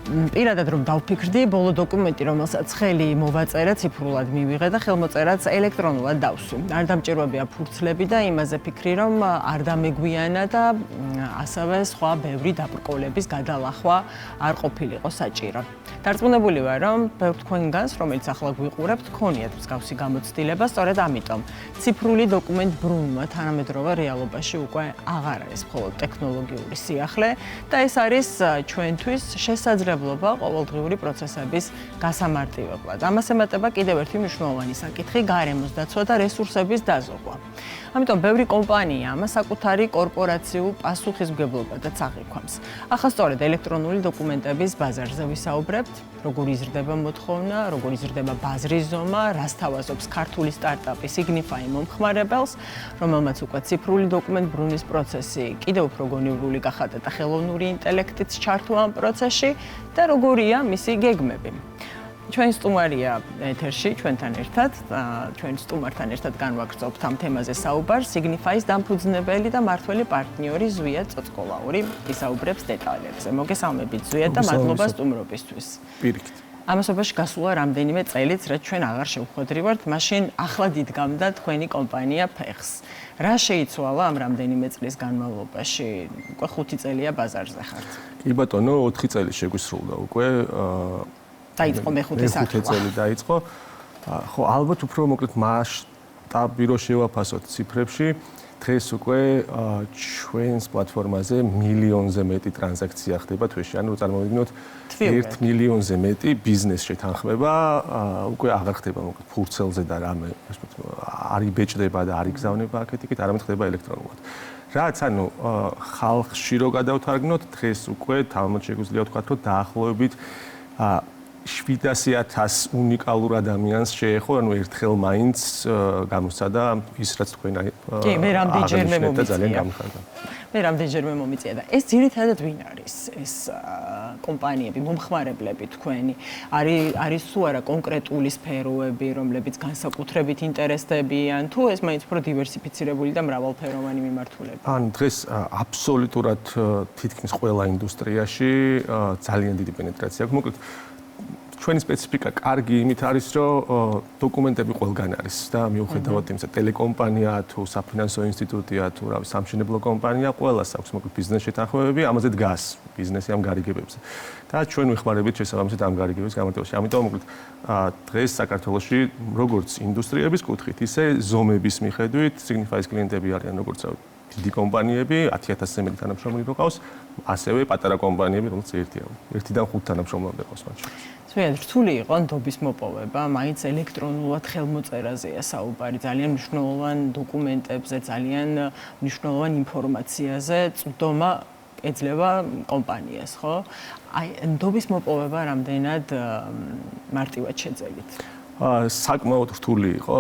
პირადად რომ დავფიქრდი, ბოლო დოკუმენტი, რომელსაც ხელი მოვაწერა, ციფრულად მივიღე და ხელმოწერაც ელექტრონულად დავსვი. არ დამჭირვებია ფურცლები და იმაზე ფიქრი, რომ არ დამეგვიანა და ასევე სხვა ბევრი დაბრკოლების გადალახვა არ ყოფილიყო საჭირო. დარწმუნებული ვარ, რომ ბევრ თქვენგანს, რომელიც ახლა გვიყურებთ, გქონიათ მსგავსი გამოცდილება, სწორედ ამიტომ ციფრული დოკუმენტ ბრუნვა თანამედროვე რეალობაში უკვე აღარ არის მხოლოდ ტექნოლოგიური სიახლე და ეს არის ჩვენთვის შესაძლებლობა ყოველდღიური პროცესების გასამარტივებლად. ამას ემატება კიდევ ერთი მნიშვნელოვანი საკითხი, გარემოს დაცვა და რესურსების დაზოგვა. ამიტომ ბევრი კომპანია ამას საკუთარი კორპორაციულ პასუხისმგებლობადაც აღიქვამს. ახლა სწორედ ელექტრონული დოკუმენტების ბაზარზე ვისაუბრებთ, როგორ იზრდება მოთხოვნა, როგორ იზრდება ბაზრის ზომა, რას თავაზობს ქართული სტარტაპი Signify მომხმარებელს, რომელმაც უკვე ციფრული დოკუმენტ ბრუნვის პროცესი კიდევ უფრო გონივრული გახადა და ხელოვნური ინტელექტიც ჩართვა ამ პროცესში და როგორია მისი გეგმები. ჩვენ სტუმარია ეთერში, ჩვენთან ერთად, ჩვენ სტუმართან ერთად განვაგრძობთ ამ თემაზე საუბარს, Signify-ის დამფუძნებელი და მმართველი პარტნიორი ზვია წოწყოლაური ისაუბრებს დეტალებზე. მოგესალმებით ზვია და მადლობა სტუმრობისთვის. პირიქით. ამასობაში გასულა რამდენიმე წელიც, რაც ჩვენ აღარ შევხვედრივართ, მაშინ ახლად იდგამდა თქვენი კომპანია ფეხს. რა შეიცვალა ამ რამდენიმე წლის განმავლობაში? უკვე 5 წელია ბაზარზე ხართ. კი ბატონო, 4 წელი შეგვისრულდა უკვე. დაიწყო მეხუთე წელი დაიწყო. ხო, ალბათ უფრო მოკლედ მასშტაბი რო შევაფასოთ ციფრებში, დღეს უკვე ჩვენს პლატფორმაზე მილიონზე მეტი ტრანზაქცია ხდება თვეში. ანუ წარმოვიდგინოთ 1 მილიონზე მეტი ბიზნეს შეთანხმება, უკვე აღარ ხდება მოკლედ ფურცელზე და რამე, ასე ვთქვათ, არ იბეჭდება და არ იგზავნება აქეთ-იქით, არამედ ხდება ელექტრონულად. რაც ანუ ხალხში რო გადავთარგმნოთ, დღეს უკვე თამამად შეგვიძლია ვთქვათ, რომ დაახლოებით 700,000 უნიკალურ ადამიანს შეეხო, ანუ ერთხელ მაინც გამოსცადა ის რაც თქვენ კი, მე რამდენჯერმე ძალიან გამხარდა. მე რამდენჯერმე მომიწია და ეს ძირითადად ვინ არის? ეს კომპანიები, მომხმარებლები თქვენი, არის თუ არა კონკრეტული სფეროები, რომლებიც განსაკუთრებით ინტერესდებიან, თუ ეს მაინც უფრო დივერსიფიცირებული და მრავალფეროვანი მიმართულება? ან დღეს აბსოლუტურად თითქმის ყველა ინდუსტრიაში ძალიან დიდი პენეტრაცია აქვს. მოკლედ ჩვენი სპეციფიკა კარგი იმით არის, რომ დოკუმენტები ყველგან არის და მიუხედავად იმისა, ტელეკომპანია თუ საფინანსო ინსტიტუტია თუ რა ვიცი, სამშენებლო კომპანია, ყველას აქვს მოკლედ ბიზნეს შეთანხმებები, ამაზე დგას ბიზნესი ამ გარიგებებზე. და ჩვენ ვიხმარებით შესაბამისად ამ გარიგების გამარტივებაში. ამიტომ მოკლედ დღეს საქართველოში როგორც ინდუსტრიების კუთხით, ისე ზომების მიხედვით Signify-ის კლიენტები არიან როგორც დიდი კომპანიები, 10,000-ზე მეტი თანამშრომელი რო ყავს, ასევე პატარა კომპანიები, რომელიც ერთია. 1-დან 5 თანამშრომლამდე ყავს მათ შორის. რთული იყო ნდობის მოპოვება, მაინც ელექტრონულად ხელმოწერაზეა საუბარი, ძალიან მნიშვნელოვან დოკუმენტებზე, ძალიან მნიშვნელოვან ინფორმაციაზე წვდომა ეძლევა კომპანიას, ხო? აი, ნდობის მოპოვება რამდენად მარტივად შეძელით? საკმაოდ რთული იყო.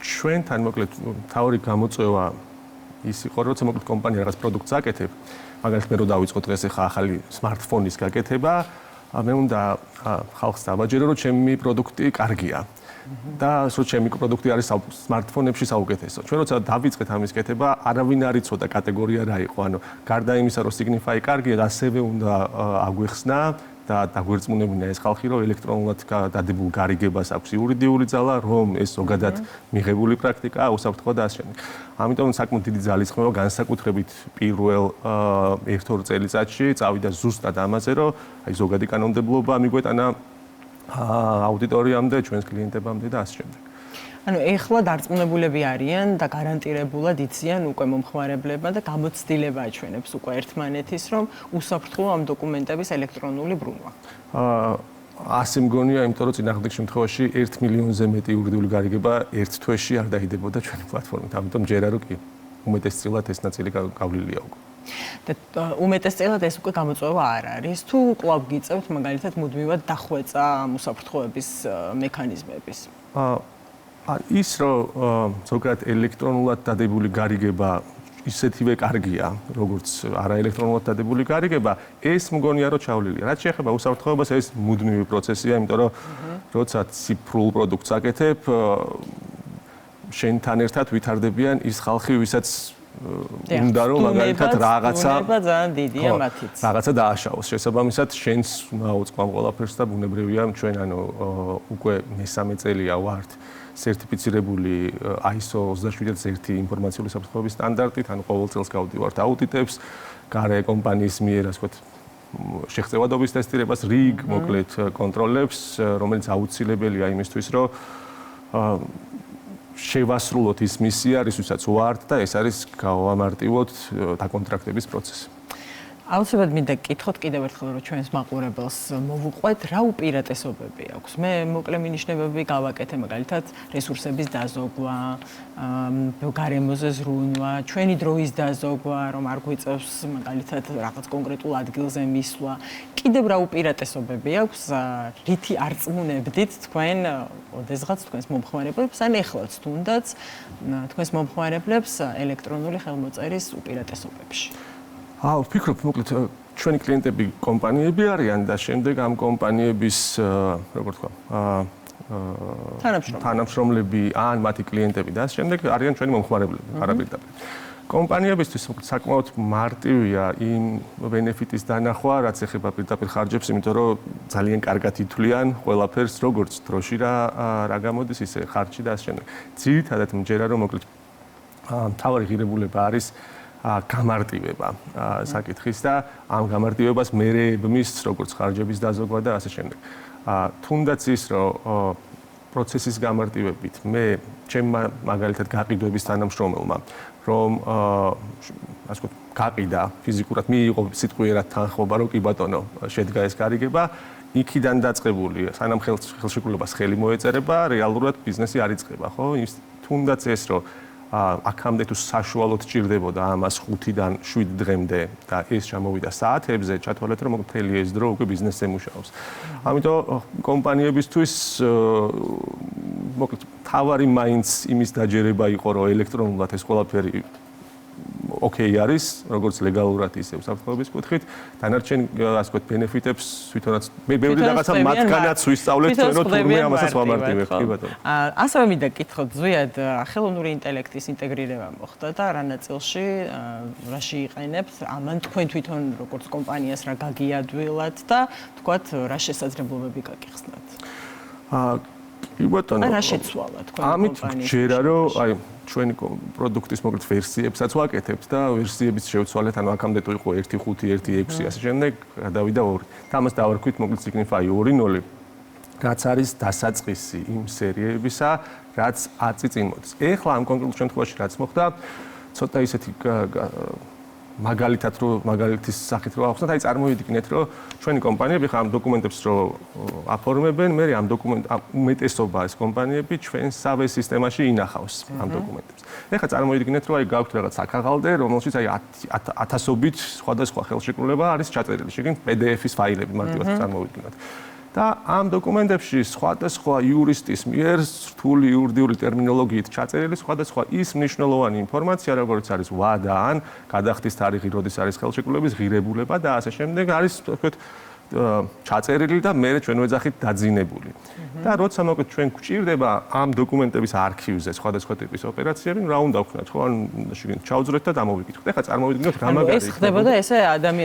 ჩვენთან მოკლედ თავი გამოწვევა ის იყო, როცა მოკლედ კომპანია რაღაც პროდუქტს აკეთებ, მაგალითად მე რო დავიწყო დღეს ახლა ახალი smartphone-ის გაკეთება, მე უნდა ხალხს დავაჯერო, რომ ჩემი პროდუქტი კარგია. და რომ ჩემი პროდუქტი არის smartphone-ებში საუკეთესო. ჩვენ როცა დავიწყეთ ამის კეთება, არავინ არ იცოდა კატეგორია რა იყო. ანუ გარდა იმისა, რომ Signify კარგია, ასევე უნდა აგვეხსნა და დაგვერწმუნებინა ეს ხალხი, რომ ელექტრონულად დადებულ გარიგებას აქვს იურიდიული ძალა, რომ ეს ზოგადად მიღებული პრაქტიკაა, უსაფრთხო და ასე შემდეგ. ამიტომ საკმაოდ დიდი ძალისხმევა განსაკუთრებით პირველ 1-2 წელიწადში წავიდა ზუსტად ამაზე, რომ აი ზოგადი კანონმდებლობა მიგვეტანა აუდიტორიამდე, ჩვენს კლიენტებამდე და ასე შემდეგ. ანუ ეხლა დარწმუნებულები არიან და გარანტირებულად იციან უკვე მომხმარებლებმა და გამოცდილება აჩვენებს უკვე ერთმანეთის, რომ უსაფრთხო ამ დოკუმენტების ელექტრონული ბრუნვა. ასე მგონია, იმიტომ რომ წინააღმდეგ შემთხვევაში 1 მილიონზე მეტი იურიდიული გარიგება ერთ თვეში არ დაიდებოდა ჩვენი პლატფორმით. ამიტომ ჯერა რომ კი უმეტესწილად ეს ნაწილი გავლილია უკვე. და უმეტესწილად ეს უკვე გამოწვევა არ არის. თუ კვლავ გიწევთ მაგალითად მუდმივად დახვეწა უსაფრთხოების მექანიზმების. ის რომ ზოგადად ელექტრონულად დადებული გარიგება ისეთივე კარგია, როგორც არაელექტრონულად დადებული გარიგება, ეს მგონია რომ ჩავლილია. რაც შეეხება უსაფრთხოებას, ეს მუდმივი პროცესია, იმიტომ რომ როცა ციფრულ პროდუქტს აკეთებ, შენთან ერთად ვითარდებიან ის ხალხი, ვისაც უნდა რომ მაგალითად რაღაცა ძალიან დიდია მათიც. რაღაცა დააშავოს. შესაბამისად, შენს უნდა უწყო ყველაფერს და ბუნებრივია ჩვენ უკვე მესამე წელია ვართ სერტიფიცირებული ISO 27001 ინფორმაციული საფრთხეობის სტანდარტით, ანუ ყოველ წელს გავდივართ აუდიტებს, გარე კომპანიის მიერ, ასე ვთქვათ, შეღწევადობის ტესტირებას, რიგ მოკლედ კონტროლებს, რომელიც აუცილებელია იმისთვის, რომ შევასრულოთ ის მისია, რისთვისაც ვართ და ეს არის გავამარტივოთ დაკონტრაქტების პროცესი. აუცილებლად მინდა გკითხოთ კიდევ ერთხელ, რომ ჩვენს მაყურებელს მოვუყვეთ, რა უპირატესობები აქვს. მე მოკლე მინიშნებები გავაკეთე, მაგალითად, რესურსების დაზოგვა, გარემოზე ზრუნვა, ჩვენი დროის დაზოგვა, რომ არ გვიწევს მაგალითად რაღაც კონკრეტულ ადგილზე მისვლა. კიდევ რა უპირატესობები აქვს, რითი არწმუნებდით თქვენ, ოდესღაც თქვენს მომხმარებლებს, ან ეხლაც თუნდაც თქვენს მომხმარებლებს ელექტრონული ხელმოწერის უპირატესობებში. ვფიქრობ, მოკლედ ჩვენი კლიენტები კომპანიები არიან და შემდეგ ამ კომპანიების, როგორ თქვა, თანამშრომლები ან მათი კლიენტები და შემდეგ არიან ჩვენი მომხმარებლები, არაპირდაპირ. კომპანიებისთვის საკმაოდ მარტივია იმ ბენეფიტის დანახვა, რაც ეხება პირდაპირ ხარჯებს, იმიტომ რომ ძალიან კარგად ითვლიან ყველაფერს, როგორც დროში რა გამოდის, ისე ხარჯი და ასე შემდეგ. ძირითადად მჯერა რომ მოკლედ მთავარი ღირებულება არის გამარტივება საკითხის და ამ გამარტივებას მერე ებმის როგორც ხარჯების დაზოგვა და ასე შემდეგ. თუნდაც ის რომ პროცესის გამარტივებით მე ჩემმა მაგალითად გაყიდვების თანამშრომელმა რომ ასე ვთქვათ გაყიდა ფიზიკურად მიიღო სიტყვიერად თანხმობა რომ კი ბატონო შედგა ეს გარიგება იქიდან დაწყებული სანამ ხელშეკრულებას ხელი მოეწერება რეალურად ბიზნესი არ იწყება ხო თუნდაც ეს რომ აქამდე თუ საშუალოდ ჭირდებოდა ამას 5-დან 7 დღემდე და ეს ჩამოვიდა საათებზე, ჩათვალეთ რომ მთელი ეს დრო უკვე ბიზნესზე მუშაობს. ამიტომ კომპანიებისთვის მოკლედ თავარი მაინც იმის დაჯერება იყო რომ ელექტრონულად ეს ყველაფერი ოკეი არის, როგორც ლეგალურად ისე უსაფრთხოების კუთხით, დანარჩენ ასე ვთქვათ ბენეფიტებს თვითონაც მე ბევრი რაღაცა მათგანაც ვისწავლეთ, რომ თურმე ამასაც ვამარტივებთ, კი ბატონო. ასევე მინდა გკითხოთ ზვიად, ხელოვნური ინტელექტის ინტეგრირება მოხდა და რა ნაწილში, რაში იყენებთ, ამან თქვენ თვითონ როგორც კომპანიას რა გაგიადვილათ და თქვათ რა შესაძლებლობები გაგიხსნათ. კი ბატონო. რა შეცვალა თქვენ ამით ჯერა რომ აი ჩვენი პროდუქტის მოკლედ ვერსიებსაც ვაკეთებთ და ვერსიების შევცვალეთ, ანუ აქამდე თუ იყო 1.5, 1.6 ასე შემდეგ, გადავიდა 2. და ამას დავარქვით მოკლედ Signify 2.0, რაც არის დასაწყისი იმ სერიებისა, რაც აწიწინ მოდის. ეხლა ამ კონკრეტულ შემთხვევაში რაც მოხდა, ცოტა ისეთი მაგალითად რომ მაგალითის სახით რომ ახსნათ, აი წარმოვიდგინეთ რომ ჩვენი კომპანიები ხა ამ დოკუმენტებს რო აფორმებენ, მე ამ უმეტესობა ეს კომპანიები ჩვენ SAP სისტემაში ინახავს ამ დოკუმენტებს. ეხლა წარმოვიდგინეთ რომ აი გაქვთ რაღაც აქაღალდე, რომელშიც აი 1000-ობით სხვადასხვა ხელშეკრულება არის ჩაწერილი, შეგინთ PDF-ის ფაილები მარტივად წარმოვიდგინოთ. და ამ დოკუმენტებში სხვადასხვა იურისტის მიერ რთული იურიდიული ტერმინოლოგიით ჩაწერილი სხვადასხვა ის მნიშვნელოვანი ინფორმაცია, როგორც არის ვადა ან გადახდის თარიღი, როდის არის ხელშეკრულების ღირებულება და ასე შემდეგ არის თქვით ჩაწერილი და მე ჩვენ ვეძახით დაძინებული. და როცა მოკლედ ჩვენ გვჭირდება ამ დოკუმენტების არქივზე სხვადასხვა ტიპის ოპერაციები, რა უნდა ვქნათ, ხო? ან შეგინთ ჩავძვრეთ და დამოვიკითხოთ. ეხლა წარმოვიდგინოთ რა მაგარი. ეს ხდებოდა ესე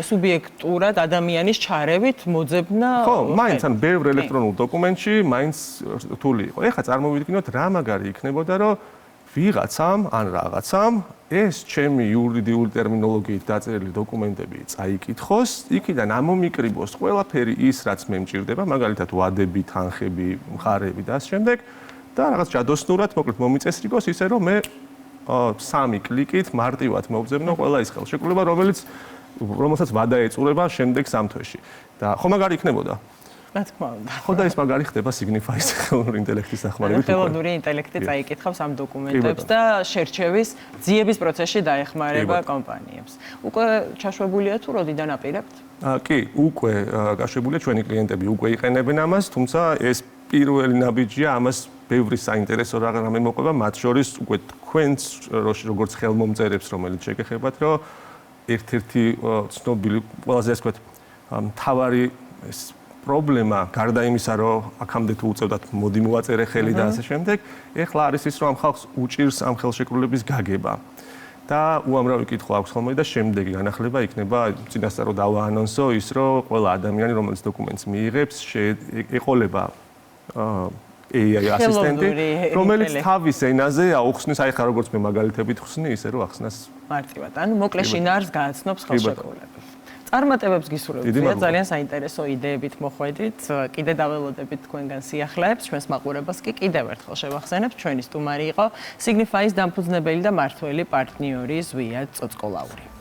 სუბიექტურად ადამიანის ჩარევით მოძებნა. ხო, მაინც ან ბევრ ელექტრონულ დოკუმენტში მაინც რთული იყო. ეხლა წარმოვიდგინოთ რა მაგარი იქნებოდა, რომ ვიღაცამ ან რაღაცამ ეს ჩემი იურიდიული ტერმინოლოგიით დაწერილი დოკუმენტები წაიკითხოს, იქიდან ამომიკრიბოს ყველაფერი ის, რაც მე მჭირდება, მაგალითად ვადები, თანხები, მხარეები და ასე შემდეგ და რაღაც ჯადოსნურად მოკლედ მომიწესრიგოს ისე, რომ მე 3 კლიკით მარტივად მოვძებნო ყველა ის ხელშეკრულება, რომელსაც ვადა ეწურება შემდეგ 3 თვეში. და ხო მაგარი იქნებოდა? რა თქმა უნდა. ხო და ეს მაგარი ხდება Signify-ის ხელოვნური ინტელექტის დახმარებით. ხელოვნური ინტელექტი წაიკითხავს ამ დოკუმენტებს და შერჩევის ძიების პროცესში დაეხმარება კომპანიებს. უკვე ჩაშვებულია თუ როდიდან აპირებთ? კი, უკვე გაშვებულია, ჩვენი კლიენტები უკვე იყენებენ ამას, თუმცა ეს პირველი ნაბიჯია, ამას ბევრი საინტერესო რამე მოყვება, მათ შორის უკვე თქვენს როგორც ხელმომწერებს, რომელიც შეგეხებათ, რომ ერთ-ერთი ცნობილი, ყველაზე ასე ვთქვათ, მთავარი ეს პრობლემა გარდა იმისა, რომ აქამდე თუ უწევდათ მოდი მოვაწერე ხელი და ასე შემდეგ, ეხლა არის ის, რომ ამ ხალხს უჭირს ამ ხელშეკრულების გაგება. და უამრავი კითხვა აქვს ხოლმე და შემდეგი განახლება იქნება წინასწარ რომ დავაანონსო ის რომ ყველა ადამიანი რომელიც დოკუმენტს მიიღებს ეყოლება AI ასისტენტი რომელიც თავის ენაზე აუხსნის აი ხა როგორც მე მაგალითებით ხსნი ისე რომ ახსნას მარტივად ანუ მოკლე შინაარს გააცნობს ხელშეკრულებას წარმატებებს გისურვებთ ძალიან საინტერესო იდეებით მოხვედით კიდე დაველოდებით თქვენგან სიახლეებს ჩვენს მაყურებას კი კიდევ ერთხელ შევახსენებთ ჩვენი სტუმარი იყო Signify-ის დამფუძნებელი და მმართველი პარტნიორი ზვია წოწყოლაური